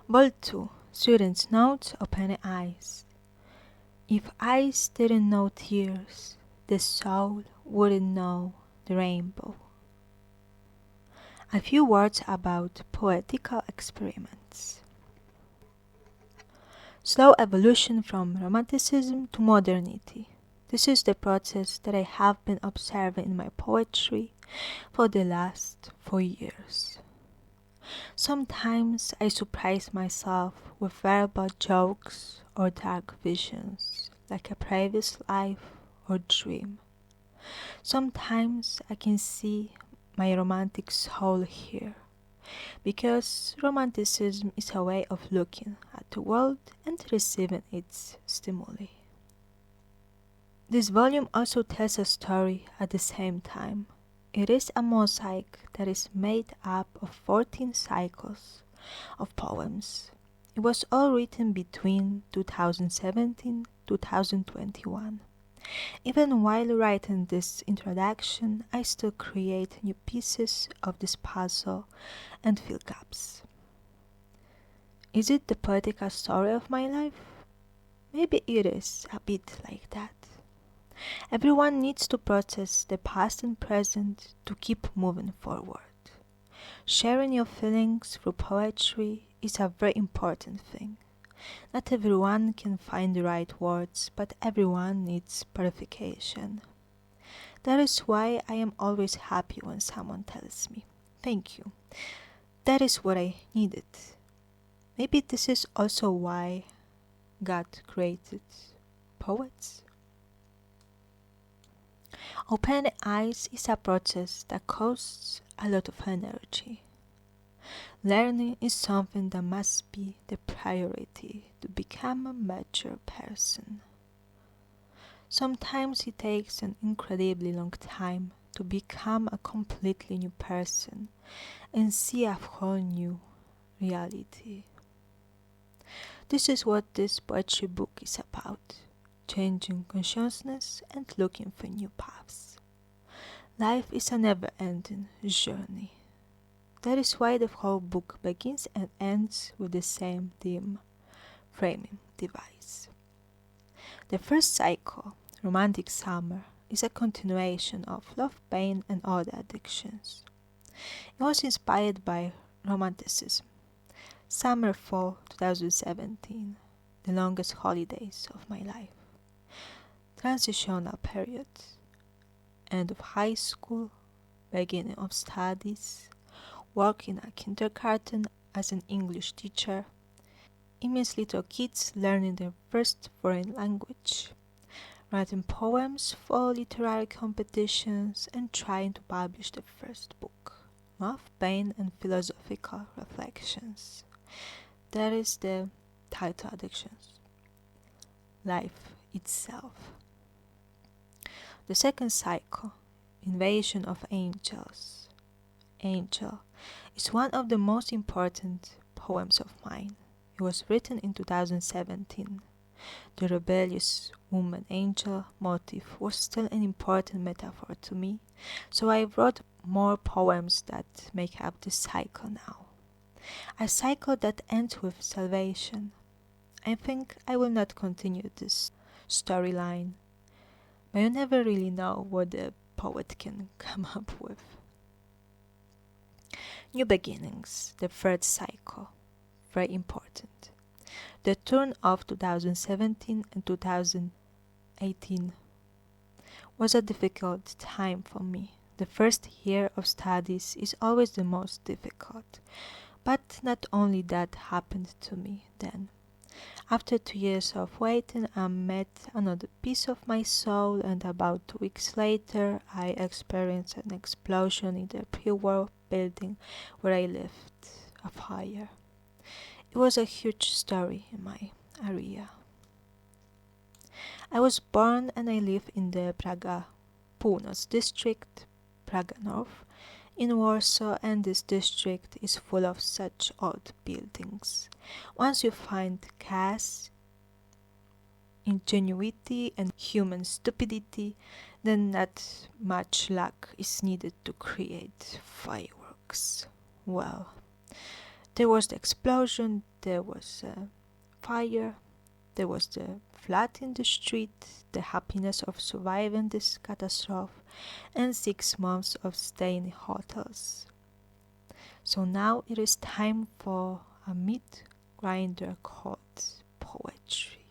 Ball 2. Students' Notes, Open Eyes. If eyes didn't know tears, the soul wouldn't know the rainbow. A few words about poetical experiments. Slow evolution from Romanticism to modernity. This is the process that I have been observing in my poetry for the last 4 years. Sometimes I surprise myself with verbal jokes or dark visions, like a previous life or dream. Sometimes I can see my romantic soul here, because romanticism is a way of looking at the world and receiving its stimuli. This volume also tells a story at the same time. It is a mosaic that is made up of 14 cycles of poems. It was all written between 2017-2021. Even while writing this introduction, I still create new pieces of this puzzle and fill gaps. Is it the poetical story of my life? Maybe it is a bit like that. Everyone needs to process the past and present to keep moving forward. Sharing your feelings through poetry is a very important thing. Not everyone can find the right words, but everyone needs purification. That is why I am always happy when someone tells me, "Thank you. That is what I needed." Maybe this is also why God created poets. Open eyes is a process that costs a lot of energy. Learning is something that must be the priority to become a mature person. Sometimes it takes an incredibly long time to become a completely new person and see a whole new reality. This is what this poetry book is about. Changing consciousness and looking for new paths. Life is a never-ending journey. That is why the whole book begins and ends with the same theme, framing device. The first cycle, Romantic Summer, is a continuation of Love, Pain, and Other Addictions. It was inspired by Romanticism. Summer, Fall 2017, the longest holidays of my life. Transitional period, end of high school, beginning of studies, work in a kindergarten as an English teacher, immense little kids learning their first foreign language, writing poems for literary competitions, and trying to publish the first book, Love, Pain, and Philosophical Reflections. That is the title, Addictions. Life itself. The second cycle, Invasion of Angels. Angel is one of the most important poems of mine. It was written in 2017. The rebellious woman angel motif was still an important metaphor to me, so I wrote more poems that make up this cycle now. A cycle that ends with salvation. I think I will not continue this storyline, but you never really know what the poet can come up with. New beginnings, the third cycle, very important. The turn of 2017 and 2018 was a difficult time for me. The first year of studies is always the most difficult, but not only that happened to me then. After 2 years of waiting, I met another piece of my soul, and about 2 weeks later, I experienced an explosion in the pre-war building where I lived, a fire. It was a huge story in my area. I was born and I live in the Praga Północ district, Praga North, in Warsaw, and this district is full of such old buildings. Once you find gas, ingenuity, and human stupidity, then not much luck is needed to create fireworks. Well, There was the explosion, there was fire, there was the flood in the street, the happiness of surviving this catastrophe, and 6 months of staying in hotels. So now it is time for a meat grinder called poetry.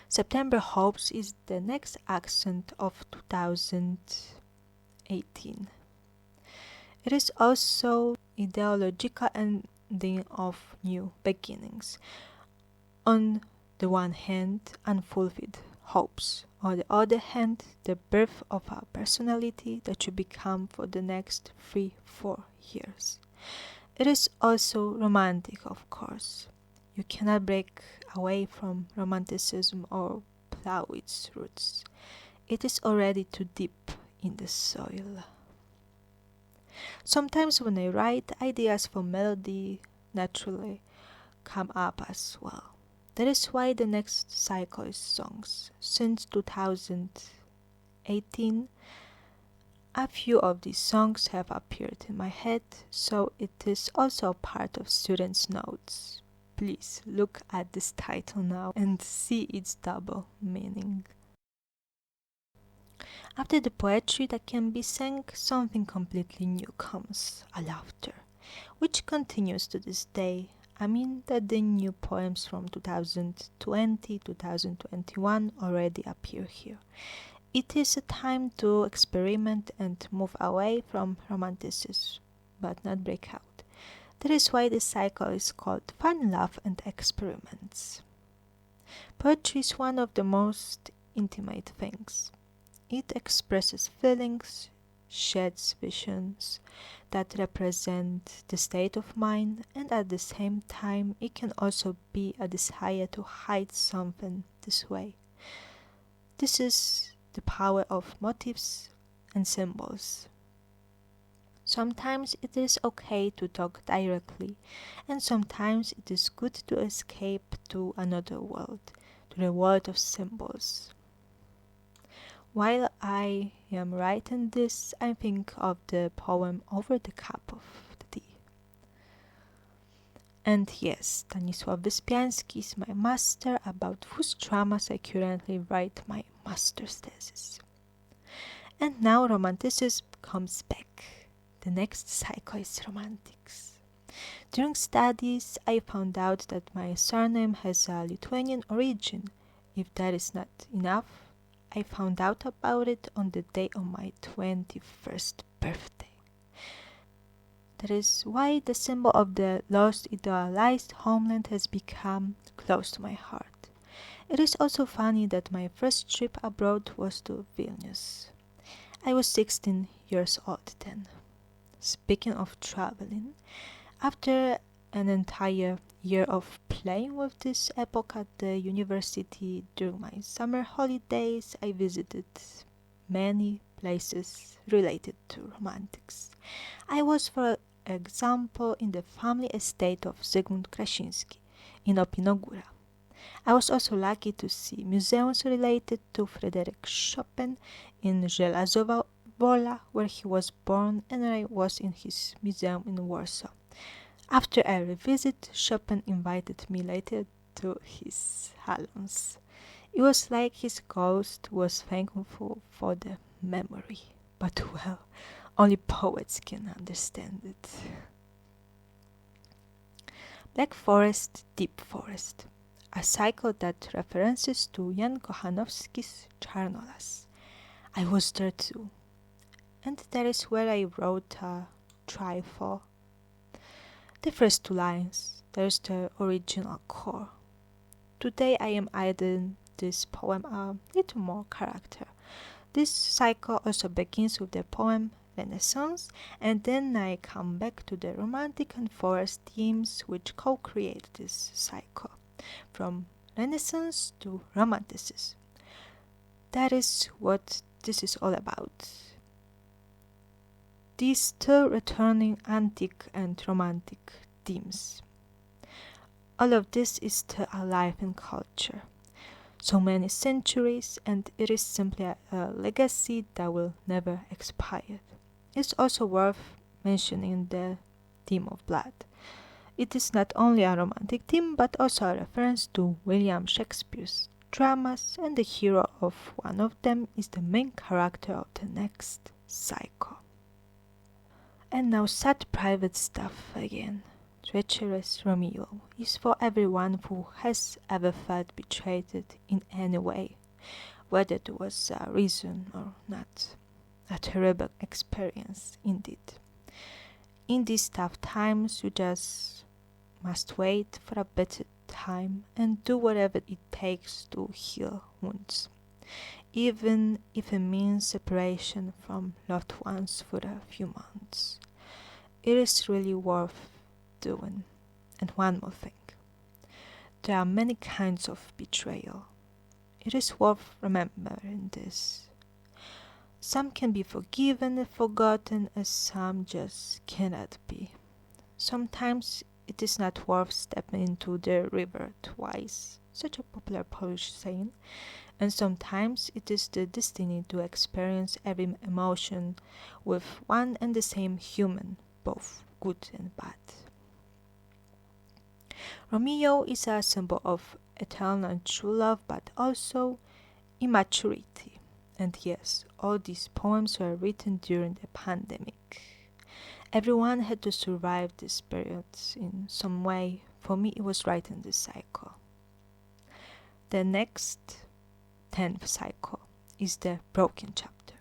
September Hopes is the next accent of 2018. It is also ideological ending of new beginnings. On the one hand, unfulfilled hopes. On the other hand, the birth of a personality that you become for the next 3-4 years. It is also romantic, of course. You cannot break away from romanticism or plow its roots. It is already too deep in the soil. Sometimes when I write, ideas for melody naturally come up as well. That is why the next cycle is songs. Since 2018, a few of these songs have appeared in my head, so it is also a part of students' notes. Please look at this title now and see its double meaning. After the poetry that can be sang, something completely new comes, a laughter, which continues to this day. I mean that the new poems from 2020-2021 already appear here. It is a time to experiment and move away from romanticism, but not break out. That is why this cycle is called Fun, Love and Experiments. Poetry is one of the most intimate things. It expresses feelings, sheds visions that represent the state of mind, and at the same time it can also be a desire to hide something this way. This is the power of motifs and symbols. Sometimes it is okay to talk directly, and sometimes it is good to escape to another world, to the world of symbols. While I am writing this, I think of the poem Over the Cup of the Tea. And yes, Stanisław Wyspiański is my master, about whose dramas I currently write my master's thesis. And now romanticism comes back. The next cycle is romantics. During studies, I found out that my surname has a Lithuanian origin. If that is not enough, I found out about it on the day of my 21st birthday. That is why the symbol of the lost idealized homeland has become close to my heart. It is also funny that my first trip abroad was to Vilnius. I was 16 years old then. Speaking of traveling, after an entire year of playing with this epoch at the university during my summer holidays, I visited many places related to romantics. I was, for example, in the family estate of Zygmunt Krasiński in Opinogóra. I was also lucky to see museums related to Frédéric Chopin in Żelazowa Wola, where he was born, and I was in his museum in Warsaw. After every visit, Chopin invited me later to his salons. It was like his ghost was thankful for the memory. But well, only poets can understand it. Black Forest, Deep Forest. A cycle that references to Jan Kochanowski's Czarnolas. I was there too. And that is where I wrote a trifle. The first 2 lines, there's the original core. Today I am adding this poem a little more character. This cycle also begins with the poem Renaissance, and then I come back to the romantic and forest themes which co-create this cycle, from Renaissance to Romanticism. That is what this is all about. These still returning antique and romantic themes. All of this is still alive in culture. So many centuries, and it is simply a legacy that will never expire. It's also worth mentioning the theme of blood. It is not only a romantic theme, but also a reference to William Shakespeare's dramas, and the hero of one of them is the main character of the next cycle. And now sad private stuff again. Treacherous Romeo is for everyone who has ever felt betrayed in any way, whether it was a reason or not. A terrible experience indeed. In these tough times, you just must wait for a better time and do whatever it takes to heal wounds, even if it means separation from loved ones for a few months. It is really worth doing. And one more thing. There are many kinds of betrayal. It is worth remembering this. Some can be forgiven and forgotten, as some just cannot be. Sometimes it is not worth stepping into the river twice, such a popular Polish saying, and sometimes it is the destiny to experience every emotion with one and the same human, both good and bad. Romeo is a symbol of eternal and true love, but also immaturity. And yes, all these poems were written during the pandemic. Everyone had to survive this period in some way. For me, it was writing this cycle. The next 10th cycle is the broken chapter.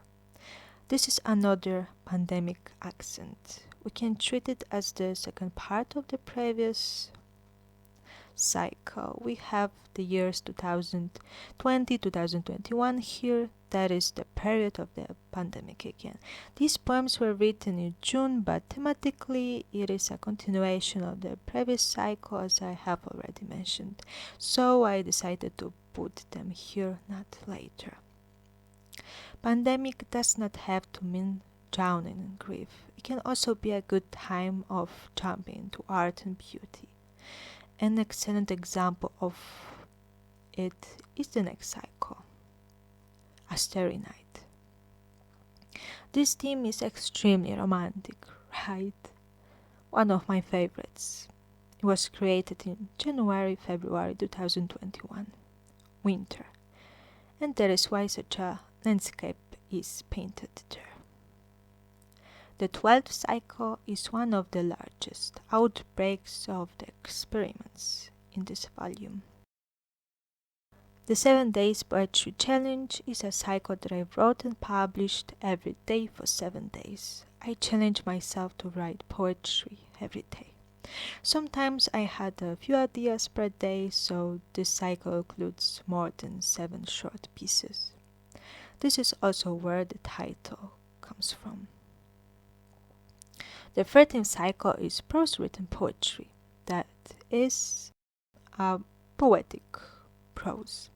This is another pandemic accent. We can treat it as the second part of the previous cycle. We have the years 2020-2021 here. That is the period of the pandemic again. These poems were written in June, but thematically it is a continuation of the previous cycle, as I have already mentioned. So I decided to put them here, not later. Pandemic does not have to mean drowning in grief. It can also be a good time of jumping into art and beauty. An excellent example of it is the next cycle, A Starry Night. This theme is extremely romantic, right? One of my favorites. It was created in January-February 2021, winter, and that is why such a landscape is painted there. The 12th cycle is one of the largest outbreaks of the experiments in this volume. The 7 Days Poetry Challenge is a cycle that I wrote and published every day for 7 days. I challenge myself to write poetry every day. Sometimes I had a few ideas per day, so this cycle includes more than 7 short pieces. This is also where the title comes from. The 13th cycle is prose written poetry, that is a poetic prose.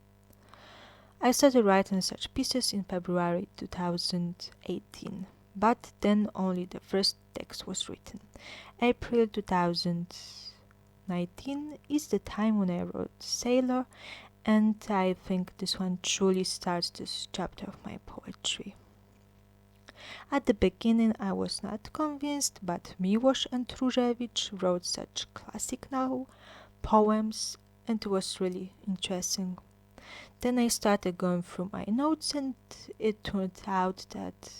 I started writing such pieces in February 2018, but then only the first text was written. April 2019 is the time when I wrote Sailor, and I think this one truly starts this chapter of my poetry. At the beginning I was not convinced, but Miłosz and Różewicz wrote such classic now poems, and it was really interesting. Then I started going through my notes, and it turned out that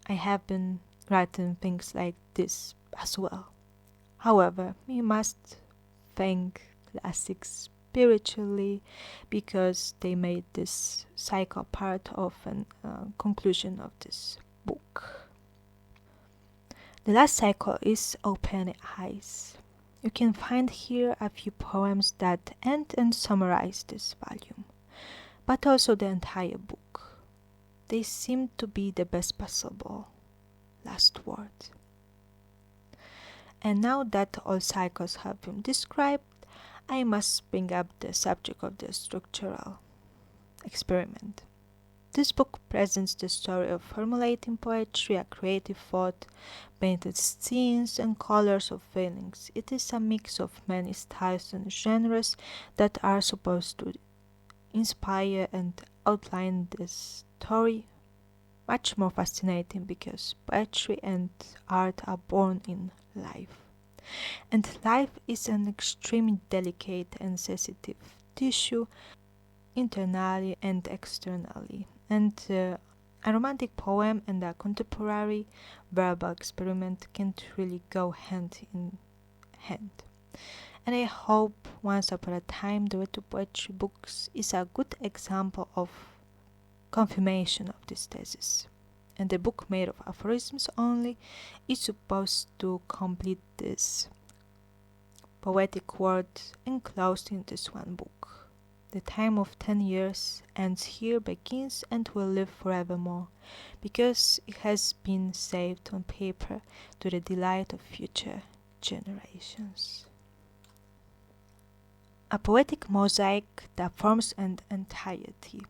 I have been writing things like this as well. However, we must thank classics spiritually, because they made this cycle part of a conclusion of this book. The last cycle is Open Eyes. You can find here a few poems that end and summarize this volume, but also the entire book. They seem to be the best possible last word. And now that all cycles have been described, I must bring up the subject of the structural experiment. This book presents the story of formulating poetry, a creative thought, painted scenes, and colors of feelings. It is a mix of many styles and genres that are supposed to inspire and outline the story much more fascinating because poetry and art are born in life. And life is an extremely delicate and sensitive tissue, internally and externally. And a romantic poem and a contemporary verbal experiment can't really go hand in hand. And I hope Once Upon a Time, the Way to Poetry books is a good example of confirmation of this thesis. And the book made of aphorisms only is supposed to complete this poetic words enclosed in this one book. The time of 10 years ends here, begins, and will live forevermore, because it has been saved on paper to the delight of future generations. A poetic mosaic that forms an entirety.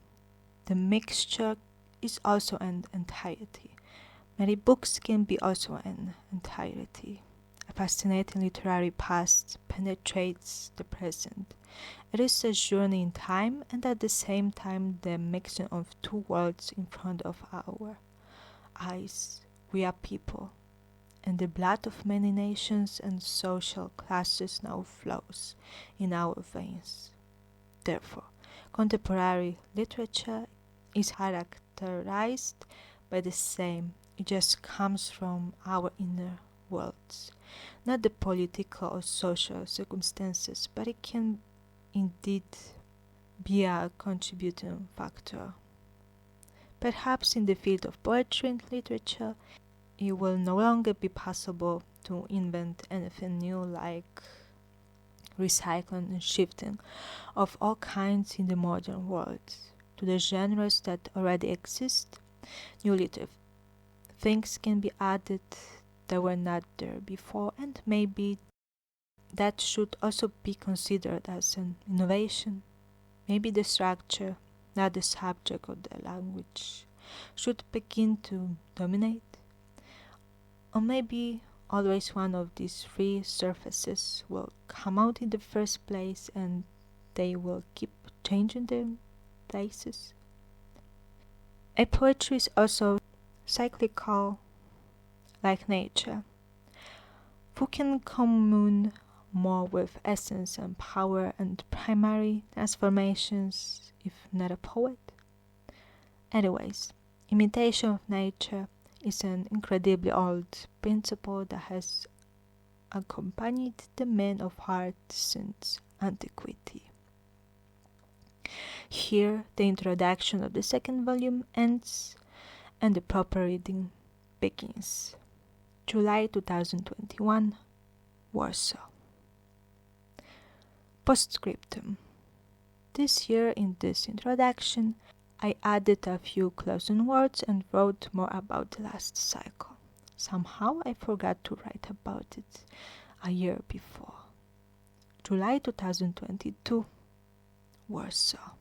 The mixture is also an entirety. Many books can be also an entirety. A fascinating literary past penetrates the present. It is a journey in time and at the same time the mixing of two worlds in front of our eyes. We are people, and the blood of many nations and social classes now flows in our veins. Therefore, contemporary literature is characterized by the same. It just comes from our inner worlds, not the political or social circumstances, but it can indeed be a contributing factor. Perhaps in the field of poetry and literature, it will no longer be possible to invent anything new like recycling and shifting of all kinds in the modern world. To the genres that already exist, new little things can be added that were not there before, and maybe that should also be considered as an innovation. Maybe the structure, not the subject of the language, should begin to dominate. Or maybe always one of these three surfaces will come out in the first place and they will keep changing their places. A poetry is also cyclical, like nature. Who can commune more with essence and power and primary transformations if not a poet? Anyways, imitation of nature is an incredibly old principle that has accompanied the men of art since antiquity. Here, the introduction of the second volume ends and the proper reading begins. July 2021, Warsaw. Postscriptum. This year, in this introduction, I added a few closing words and wrote more about the last cycle. Somehow I forgot to write about it a year before. July 2022, Warsaw.